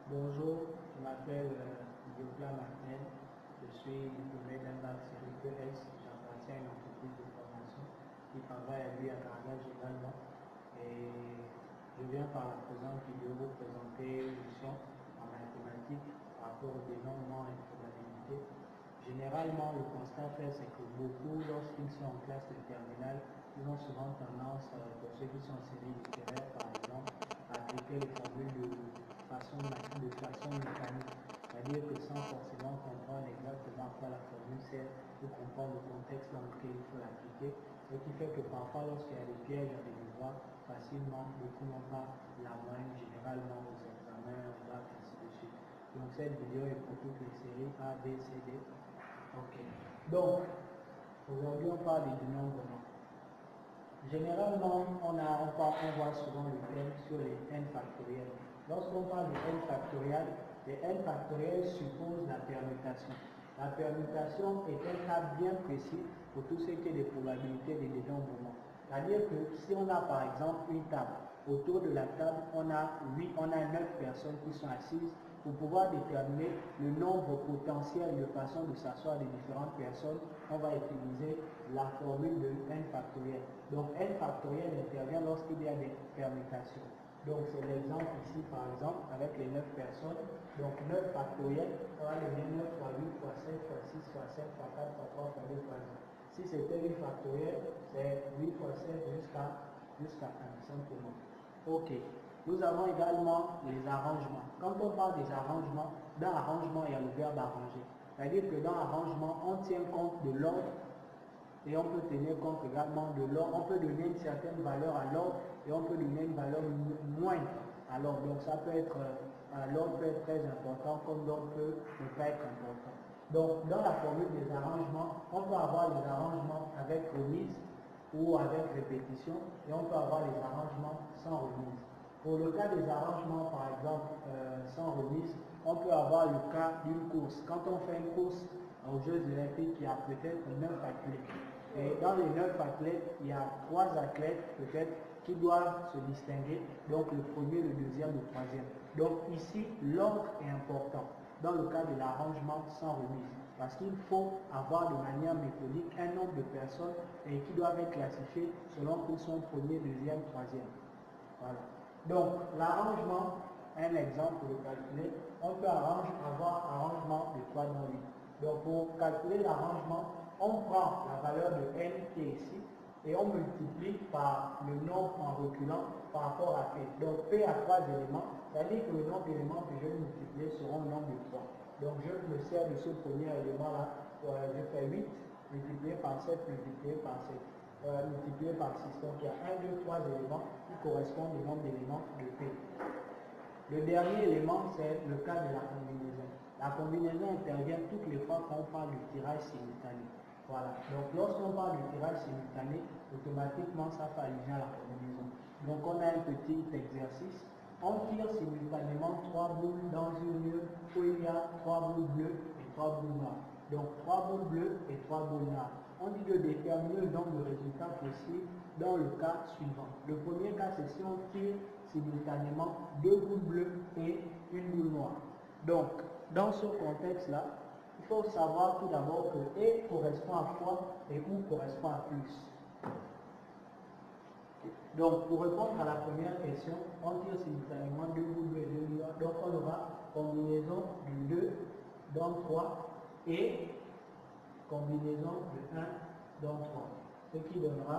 Bonjour, je m'appelle Diopla Martin, je suis diplômé d'un bac série ES, j'appartiens à une entreprise de formation qui travaille à lui à Caracas également et je viens par la présente vidéo vous présenter une leçon en mathématiques par rapport au dénombrement et probabilité. Généralement, le constat fait, c'est que beaucoup, lorsqu'ils sont en classe de terminale, ils ont souvent tendance, pour ceux qui sont en série littéraire par exemple, à appliquer les formules de façon mécanique. C'est-à-dire que sans forcément comprendre exactement à quoi la formule sert ou comprendre le contexte dans lequel il faut l'appliquer. Ce qui fait que parfois, lorsqu'il y a des pièges à des devoirs, facilement, beaucoup n'ont pas la moyenne généralement aux examens, aux bacs, ainsi de suite. Donc cette vidéo est pour toutes les séries A, B, C, D. Ok. Donc, aujourd'hui, on parle des dénombrements. Généralement, on voit souvent le thème sur les n factoriels. Lorsqu'on parle de n factoriel, les n factoriels supposent la permutation. La permutation est un cas bien précis pour tout ce qui est des probabilités des dénombrements. C'est-à-dire que si on a par exemple une table, autour de la table, on a 9 personnes qui sont assises. Pour pouvoir déterminer le nombre potentiel de façons de s'asseoir des différentes personnes, on va utiliser la formule de n factoriel. Donc n factoriel intervient lorsqu'il y a des permutations. Donc c'est l'exemple ici par exemple avec les 9 personnes. Donc 9 factoriel, on va donner 9 fois 8 fois 7 fois 6 fois 7 fois 4 fois 3 fois 2 fois 1. Si c'était 8 factoriel, c'est 8 fois 7 jusqu'à 1 simplement. Ok. Nous avons également les arrangements. Quand on parle des arrangements, dans arrangement, il y a le verbe arranger. C'est-à-dire que dans arrangement, on tient compte de l'ordre et on peut tenir compte également de l'ordre. On peut donner une certaine valeur à l'ordre et on peut donner une valeur moindre à l'ordre. Donc ça peut être, l'ordre peut être très important comme l'ordre peut ne pas être important. Donc dans la formule des arrangements, on peut avoir les arrangements avec remise ou avec répétition et on peut avoir les arrangements sans remise. Pour le cas des arrangements, par exemple, sans remise, on peut avoir le cas d'une course. Quand on fait une course aux Jeux Olympiques, il y a peut-être 9 athlètes. Et dans les 9 athlètes, il y a 3 athlètes peut-être qui doivent se distinguer. Donc le premier, le deuxième, le troisième. Donc ici, l'ordre est important dans le cas de l'arrangement sans remise. Parce qu'il faut avoir de manière méthodique un nombre de personnes qui doivent être classifiées selon qu'ils sont premier, deuxième, troisième. Voilà. Donc, l'arrangement, un exemple pour le calculer, on peut avoir arrangement de 3 dans 8. Donc, pour calculer l'arrangement, on prend la valeur de n qui est ici et on multiplie par le nombre en reculant par rapport à p. Donc, p a 3 éléments, c'est-à-dire que le nombre d'éléments que je vais multiplier seront le nombre de 3. Donc, je me sers de ce premier élément-là, je fais 8 multiplié par 7 multiplié par 7. Multiplié par 6. Donc il y a 1, 2, 3 éléments qui correspondent au nombre d'éléments de P. Le dernier élément, c'est le cas de la combinaison. La combinaison intervient toutes les fois qu'on parle du tirage simultané. Voilà. Donc lorsqu'on parle du tirage simultané, automatiquement ça fait allusion à la combinaison. Donc on a un petit exercice. On tire simultanément 3 boules dans une lieu où il y a 3 boules bleues et 3 boules noires. Donc 3 boules bleues et 3 boules noires. On dit de déterminer le nombre de résultats possibles dans le cas suivant. Le premier cas, c'est si on tire simultanément 2 boules bleues et une boule noire. Donc, dans ce contexte-là, il faut savoir tout d'abord que E correspond à quoi et O correspond à plus. Donc, pour répondre à la première question, on tire simultanément 2 boules bleues et 2 boules noires. Donc, on aura combinaison de 2 dans 3 et combinaison de 1 dans 3. Ce qui donnera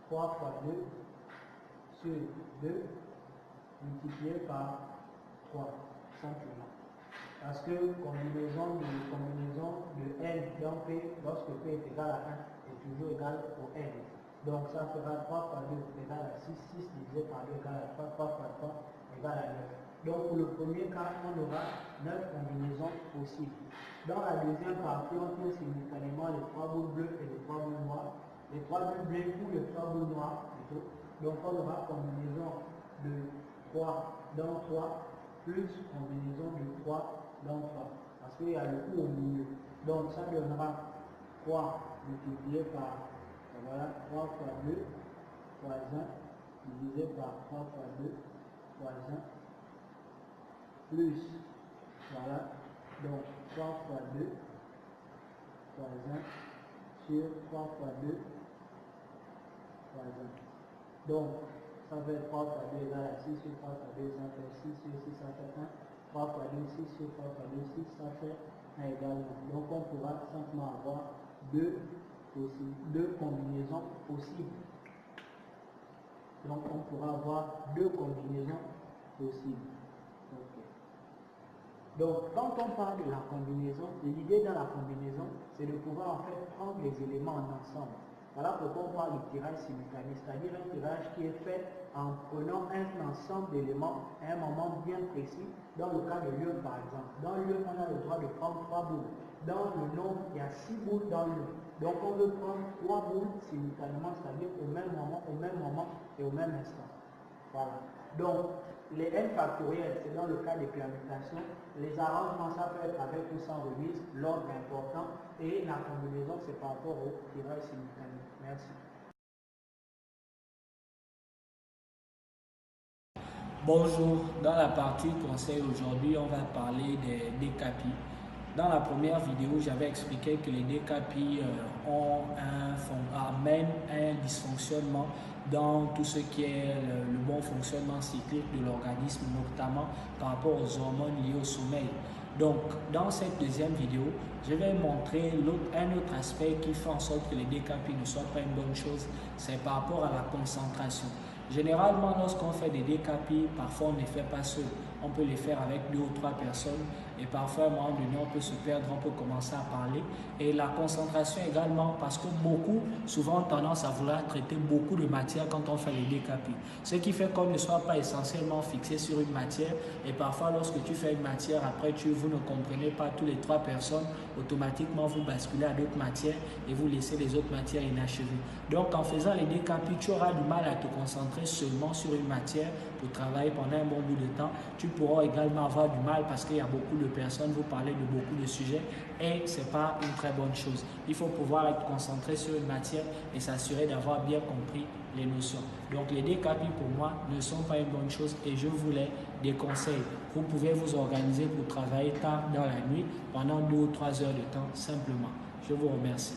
3 fois 2 sur 2 multiplié par 3, simplement. Parce que combinaison de n dans P, lorsque P est égal à 1, est toujours égal au n. Donc ça fera 3 fois 2 égale à 6, 6 divisé par 2 égale à 3, 3 fois 3 égale à 9. Donc pour le premier cas, on aura 9 combinaisons possibles. Dans la deuxième partie, on tire simultanément les 3 boules bleues et les 3 boules noires. Les 3 boules bleues ou les 3 boules noires plutôt. Donc on aura combinaison de 3 dans 3 plus combinaison de 3 dans 3. Parce qu'il y a le ou au milieu. Donc ça donnera 3 multiplié par, voilà, 3 fois 2 fois 1 divisé par 3 fois 2 fois 1 plus, voilà, donc 3 fois 2 fois 1 sur 3 fois 2 fois 1. Donc, ça fait 3 fois 2 égale à 6 sur 3 fois 2, ça fait 6 sur 6, ça fait 1. 3 fois 2, 6 sur 3 fois 2, 6, ça fait 1 égale 1. Donc, on pourra simplement avoir deux combinaisons possibles. Donc, on pourra avoir deux combinaisons possibles. Okay. Donc, quand on parle de la combinaison, l'idée dans la combinaison, c'est de pouvoir en fait prendre les éléments en ensemble. Voilà pourquoi on parle de tirage simultané, c'est-à-dire un tirage qui est fait en prenant un ensemble d'éléments à un moment bien précis. Dans le cas de l'urne, par exemple. Dans l'urne, on a le droit de prendre 3 boules. Dans le nombre, il y a 6 boules dans l'urne. Donc, on veut prendre 3 boules simultanément, c'est-à-dire au même moment et au même instant. Voilà. Donc, les n factoriels, c'est dans le cas des permutations. Les arrangements, ça peut être avec ou sans remise, l'ordre est important. Et la combinaison, c'est par rapport au tirage simultané. Merci. Bonjour, dans la partie conseil aujourd'hui, on va parler des décapis. Dans la première vidéo, j'avais expliqué que les décapis amènent un dysfonctionnement dans tout ce qui est le bon fonctionnement cyclique de l'organisme, notamment par rapport aux hormones liées au sommeil. Donc, dans cette deuxième vidéo, je vais montrer un autre aspect qui fait en sorte que les décapis ne soient pas une bonne chose, c'est par rapport à la concentration. Généralement, lorsqu'on fait des décapis, parfois on ne les fait pas seul. On peut les faire avec 2 ou 3 personnes et parfois à un moment donné, on peut se perdre, on peut commencer à parler. Et la concentration également, parce que beaucoup, souvent, ont tendance à vouloir traiter beaucoup de matière quand on fait les décapis. Ce qui fait qu'on ne soit pas essentiellement fixé sur une matière et parfois, lorsque tu fais une matière, après, vous ne comprenez pas tous les 3 personnes, automatiquement, vous basculez à d'autres matières et vous laissez les autres matières inachevées. Donc, en faisant les décapis, tu auras du mal à te concentrer seulement sur une matière pour travailler pendant un bon bout de temps. Tu pourras également avoir du mal parce qu'il y a beaucoup de personnes, vous parlez de beaucoup de sujets et ce n'est pas une très bonne chose. Il faut pouvoir être concentré sur une matière et s'assurer d'avoir bien compris les notions. Donc les décapis pour moi ne sont pas une bonne chose et je vous les déconseille. Vous pouvez vous organiser pour travailler tard dans la nuit pendant 2 ou 3 heures de temps simplement. Je vous remercie.